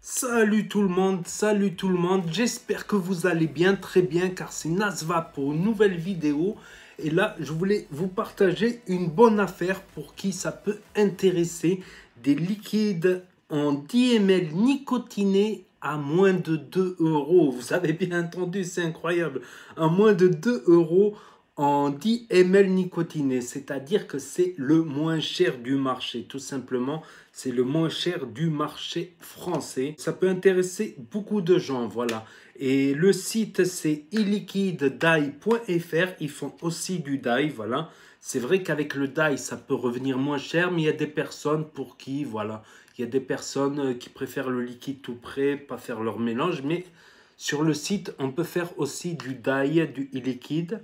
Salut tout le monde, j'espère que vous allez bien, très bien, car c'est Nasva pour une nouvelle vidéo. Et là, je voulais vous partager une bonne affaire pour qui ça peut intéresser, des liquides en 10 ml nicotinés à moins de 2 euros. Vous avez bien entendu, c'est incroyable, à moins de 2 euros en 10 ml nicotinés, c'est-à-dire que c'est le moins cher du marché, tout simplement. C'est le moins cher du marché français. Ça peut intéresser beaucoup de gens, voilà. Et le site, c'est iliquidedye.fr. Ils font aussi du dye, voilà. C'est vrai qu'avec le dye, ça peut revenir moins cher, mais il y a des personnes pour qui, voilà. Il y a des personnes qui préfèrent le liquide tout prêt, pas faire leur mélange. Mais sur le site, on peut faire aussi du dye, du e-liquide.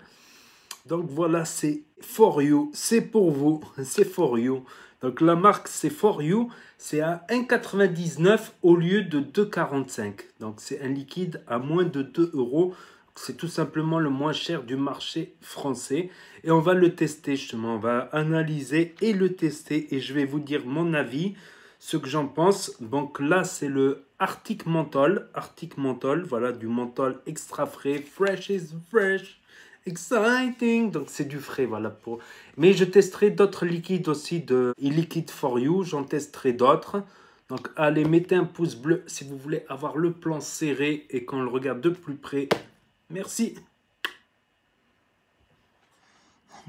Donc voilà, c'est For You, c'est pour vous, c'est For You. Donc la marque c'est For You, c'est à 1,99 au lieu de 2,45. Donc c'est un liquide à moins de 2 euros. C'est tout simplement le moins cher du marché français. Et on va le tester justement, on va analyser et le tester. Et je vais vous dire mon avis, ce que j'en pense. Donc là c'est le Arctic Menthol, voilà du menthol extra frais, fresh is fresh. Exciting, donc c'est du frais, voilà. Mais je testerai d'autres liquides aussi de e-liquid for you, j'en testerai d'autres. Donc allez, mettez un pouce bleu si vous voulez avoir le plan serré et qu'on le regarde de plus près. Merci.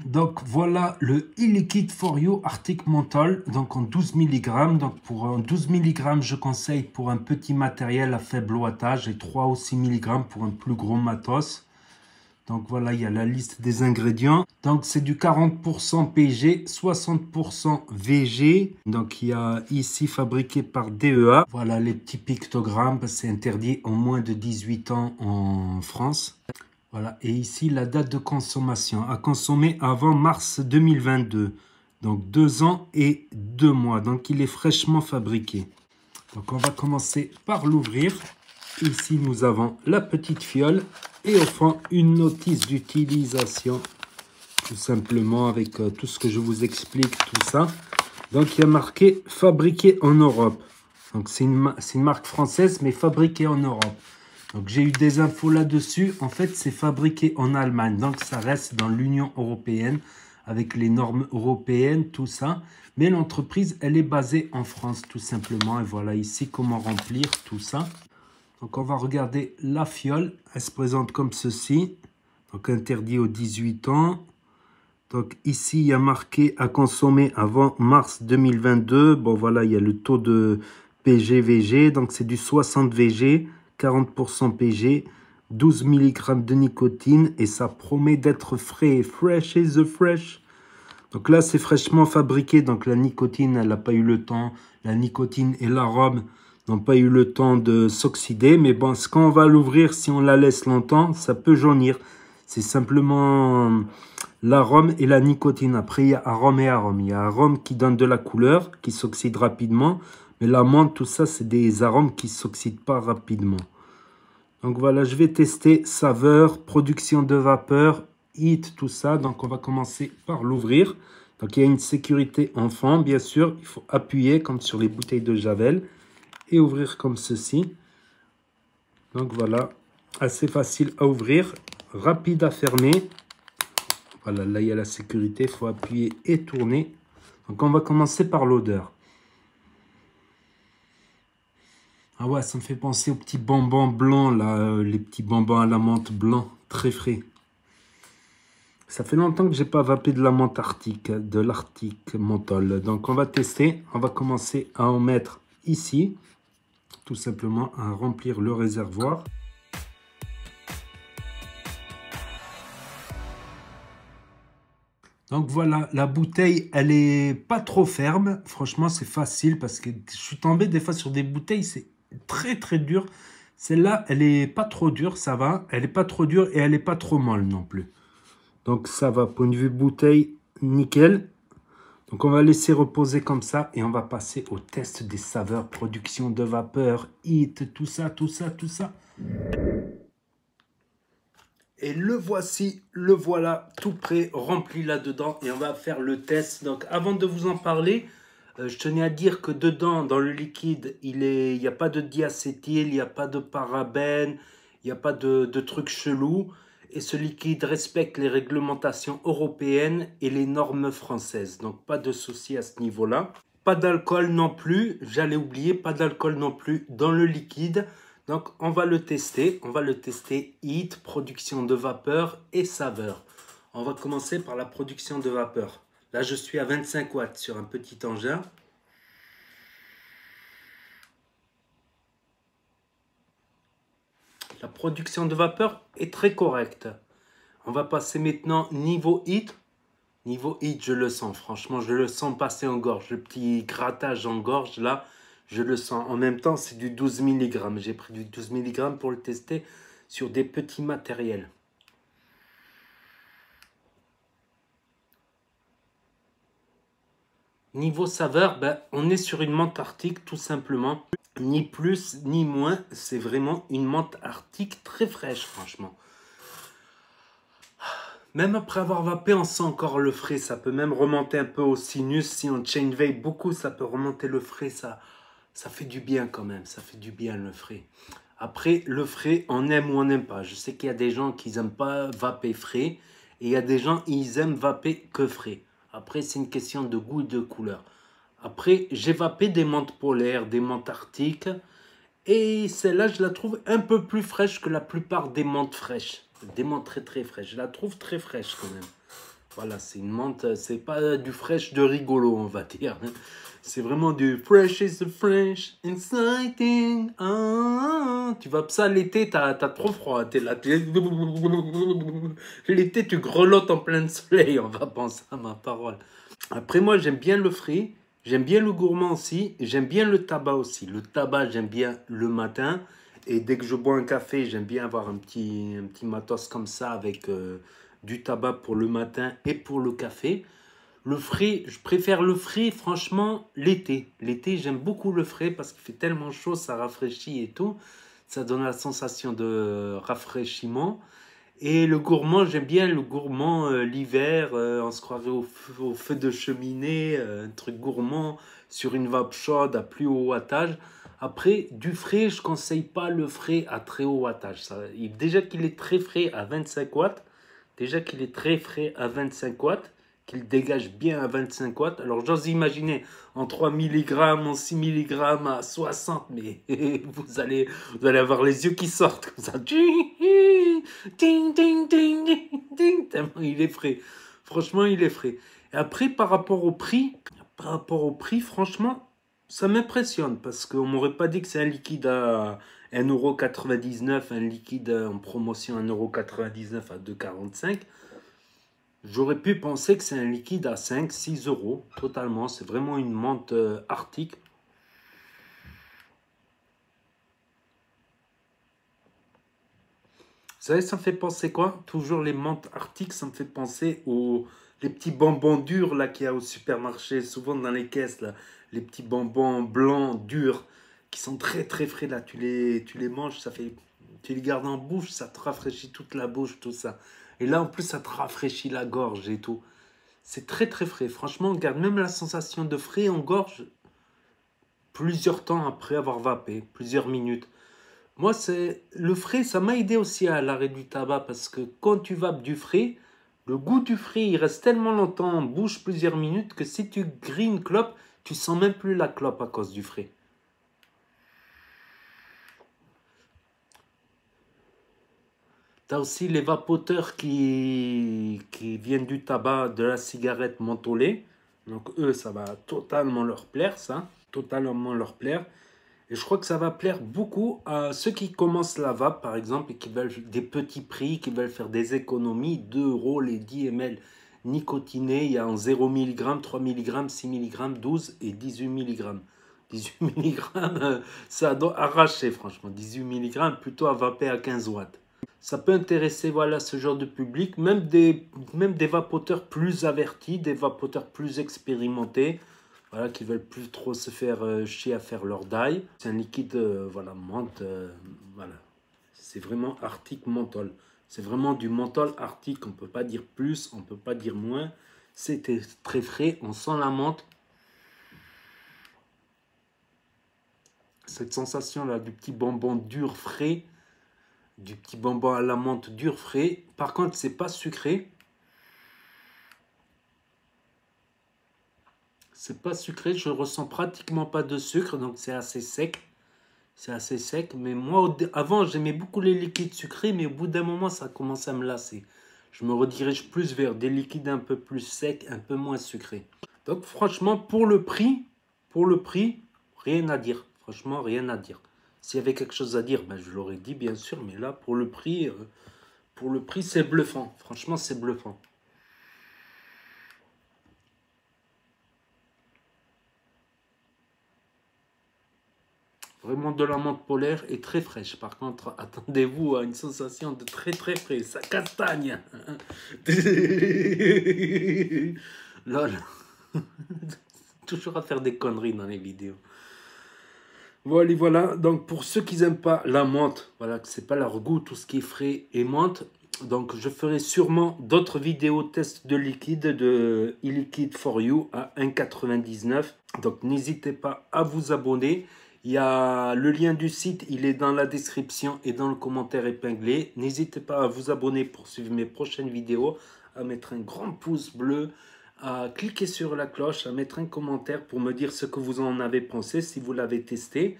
Donc voilà le e-liquid for you Arctic Menthol, donc en 12 mg. Donc pour 12 mg, je conseille pour un petit matériel à faible wattage et 3 ou 6 mg pour un plus gros matos. Donc voilà, il y a la liste des ingrédients. Donc c'est du 40% PG, 60% VG. Donc il y a ici fabriqué par DEA. Voilà les petits pictogrammes, c'est interdit en moins de 18 ans en France. Voilà, et ici la date de consommation, à consommer avant mars 2022. Donc 2 ans et 2 mois. Donc il est fraîchement fabriqué. Donc on va commencer par l'ouvrir. Ici, nous avons la petite fiole et au fond, une notice d'utilisation, tout simplement avec tout ce que je vous explique, tout ça. Donc, il y a marqué « Fabriqué en Europe ». Donc, c'est une marque française, mais fabriquée en Europe. Donc, j'ai eu des infos là-dessus. En fait, c'est fabriqué en Allemagne. Donc, ça reste dans l'Union européenne, avec les normes européennes, tout ça. Mais l'entreprise, elle est basée en France, tout simplement. Et voilà ici comment remplir tout ça. Donc, on va regarder la fiole. Elle se présente comme ceci. Donc, interdit aux 18 ans. Donc, ici, il y a marqué à consommer avant mars 2022. Bon, voilà, il y a le taux de PG-VG. Donc, c'est du 60 VG, 40% PG, 12 mg de nicotine. Et ça promet d'être frais. Fresh is the fresh. Donc là, c'est fraîchement fabriqué. Donc, la nicotine, elle n'a pas eu le temps. La nicotine et l'arôme n'ont pas eu le temps de s'oxyder. Mais bon, quand on va l'ouvrir, si on la laisse longtemps, ça peut jaunir. C'est simplement l'arôme et la nicotine. Après, il y a arôme et arôme. Il y a arôme qui donne de la couleur, qui s'oxyde rapidement. Mais la menthe, tout ça, c'est des arômes qui ne s'oxydent pas rapidement. Donc voilà, je vais tester saveur, production de vapeur, heat, tout ça. Donc on va commencer par l'ouvrir. Donc il y a une sécurité enfant, bien sûr. Il faut appuyer comme sur les bouteilles de Javel et ouvrir comme ceci. Donc voilà, assez facile à ouvrir, rapide à fermer. Voilà, là il y a la sécurité, il faut appuyer et tourner. Donc on va commencer par l'odeur. Ah ouais, ça me fait penser aux petits bonbons blancs, là, les petits bonbons à la menthe blanc, très frais. Ça fait longtemps que j'ai pas vapé de la menthe arctique, de l'Arctic Menthol. Donc on va tester, on va commencer à en mettre ici, tout simplement à remplir le réservoir. Donc voilà, la bouteille, elle est pas trop ferme. Franchement, c'est facile parce que je suis tombé des fois sur des bouteilles, c'est très très dur. Celle-là, elle est pas trop dure, ça va. Elle est pas trop dure et elle est pas trop molle non plus. Donc ça va, point de vue bouteille, nickel. Donc on va laisser reposer comme ça et on va passer au test des saveurs, production de vapeur, heat, tout ça, tout ça, tout ça. Et le voici, le voilà, tout prêt, rempli là-dedans. Et on va faire le test. Donc avant de vous en parler, Je tenais à dire que dedans, dans le liquide, il n'y a pas de diacétyl, il n'y a pas de parabènes, il n'y a pas de trucs chelous. Et ce liquide respecte les réglementations européennes et les normes françaises. Donc pas de souci à ce niveau-là. Pas d'alcool non plus, j'allais oublier, pas d'alcool non plus dans le liquide. Donc on va le tester. On va le tester heat, production de vapeur et saveur. On va commencer par la production de vapeur. Là, je suis à 25 watts sur un petit engin. La production de vapeur est très correcte. On va passer maintenant niveau heat. Niveau heat, je le sens. Franchement, je le sens passer en gorge. Le petit grattage en gorge, là, je le sens. En même temps, c'est du 12 mg. J'ai pris du 12 mg pour le tester sur des petits matériels. Niveau saveur, ben, on est sur une menthe arctique tout simplement. Ni plus ni moins, c'est vraiment une menthe arctique très fraîche franchement. Même après avoir vapé, on sent encore le frais. Ça peut même remonter un peu au sinus. Si on chain veille beaucoup, ça peut remonter le frais. Ça fait du bien quand même. Ça fait du bien le frais. Après, le frais, on aime ou on n'aime pas. Je sais qu'il y a des gens qui n'aiment pas vaper frais. Et il y a des gens qui aiment vaper que frais. Après, c'est une question de goût et de couleur. Après, j'ai vapé des menthes polaires, des menthes arctiques. Et celle-là, je la trouve un peu plus fraîche que la plupart des menthes fraîches. Des menthes très très fraîches. Je la trouve très fraîche quand même. Voilà, c'est une menthe, c'est pas du fraîche de rigolo, on va dire. C'est vraiment du fresh is the fresh, exciting. Ah, tu vas ça l'été, t'as trop froid. T'es là, l'été, tu grelottes en plein soleil. On va penser à ma parole. Après, moi, j'aime bien le frais. J'aime bien le gourmand aussi. J'aime bien le tabac aussi. Le tabac, j'aime bien le matin. Et dès que je bois un café, j'aime bien avoir un petit matos comme ça avec du tabac pour le matin et pour le café. Le frais, je préfère le frais, franchement, l'été. L'été, j'aime beaucoup le frais parce qu'il fait tellement chaud, ça rafraîchit et tout. Ça donne la sensation de rafraîchissement. Et le gourmand, j'aime bien le gourmand l'hiver, on se croirait au feu de cheminée, un truc gourmand sur une vape chaude à plus haut wattage. Après, du frais, je conseille pas le frais à très haut wattage. Déjà qu'il est très frais à 25 watts, déjà qu'il est très frais à 25 watts, qu'il dégage bien à 25 watts. Alors j'ose imaginer en 3 mg, en 6 mg à 60, mais vous allez avoir les yeux qui sortent comme ça. Ding, ding, ding, ding, ding, tellement il est frais. Franchement, il est frais. Et après, par rapport au prix, franchement, ça m'impressionne parce qu'on m'aurait pas dit que c'est un liquide à 1,99 €, un liquide en promotion à 1,99 € à 2,45 €. J'aurais pu penser que c'est un liquide à 5-6 euros, totalement. C'est vraiment une menthe arctique. Vous savez, ça me fait penser quoi? Toujours les menthes arctiques, ça me fait penser aux les petits bonbons durs là qu'il y a au supermarché, souvent dans les caisses là. Les petits bonbons blancs durs qui sont très très frais là. Tu les manges, ça fait, tu les gardes en bouche, ça te rafraîchit toute la bouche, tout ça. Et là en plus, ça te rafraîchit la gorge et tout. C'est très très frais. Franchement, on garde même la sensation de frais en gorge plusieurs temps après avoir vapé, plusieurs minutes. Moi, c'est le frais, ça m'a aidé aussi à l'arrêt du tabac parce que quand tu vapes du frais, le goût du frais, il reste tellement longtemps en bouche, plusieurs minutes, que si tu grilles une clope, tu sens même plus la clope à cause du frais. Tu as aussi les vapoteurs qui viennent du tabac, de la cigarette mentholée. Donc eux, ça va totalement leur plaire, ça. Totalement leur plaire. Et je crois que ça va plaire beaucoup à ceux qui commencent la vape, par exemple, et qui veulent des petits prix, qui veulent faire des économies. 2 € les 10 ml nicotinés. Il y a en 0 mg, 3 mg, 6 mg, 12 et 18 mg. 18 mg, ça doit arracher, franchement. 18 mg, plutôt à vaper à 15 watts. Ça peut intéresser voilà, ce genre de public, même des vapoteurs plus avertis, des vapoteurs plus expérimentés, voilà, qui veulent plus trop se faire chier à faire leur die. C'est un liquide, voilà, menthe, voilà. C'est vraiment arctique menthol. C'est vraiment du menthol arctique, on ne peut pas dire plus, on ne peut pas dire moins. C'était très frais, on sent la menthe. Cette sensation-là du petit bonbon dur frais, du petit bonbon à la menthe dur frais. Par contre, c'est pas sucré. C'est pas sucré, je ressens pratiquement pas de sucre, donc c'est assez sec. C'est assez sec, mais moi, avant, j'aimais beaucoup les liquides sucrés, mais au bout d'un moment, ça commence à me lasser. Je me redirige plus vers des liquides un peu plus secs, un peu moins sucrés. Donc, franchement, pour le prix, rien à dire. Franchement, rien à dire. S'il y avait quelque chose à dire, ben, je l'aurais dit, bien sûr, mais là, pour le prix, c'est bluffant. Franchement, c'est bluffant. Vraiment de la menthe polaire et très fraîche. Par contre, attendez-vous à une sensation de très très frais. Ça castagne. Lol. Toujours à faire des conneries dans les vidéos. Voilà, voilà. Donc pour ceux qui n'aiment pas la menthe, voilà, que c'est pas leur goût, tout ce qui est frais et menthe. Donc je ferai sûrement d'autres vidéos tests de liquide de e-liquid for you à 1,99. Donc n'hésitez pas à vous abonner. Il y a le lien du site, il est dans la description et dans le commentaire épinglé. N'hésitez pas à vous abonner pour suivre mes prochaines vidéos, à mettre un grand pouce bleu, à cliquer sur la cloche, à mettre un commentaire pour me dire ce que vous en avez pensé, si vous l'avez testé.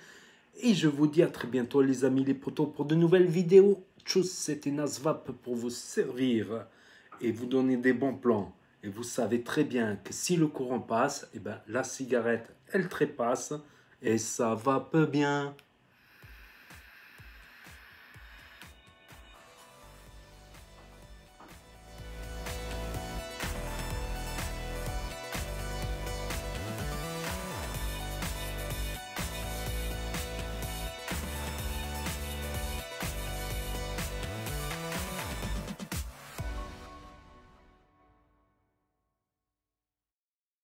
Et je vous dis à très bientôt les amis, les potos, pour de nouvelles vidéos. Tchuss, c'était Nasvap pour vous servir et vous donner des bons plans. Et vous savez très bien que si le courant passe, eh ben, la cigarette, elle trépasse. Et ça va peu bien.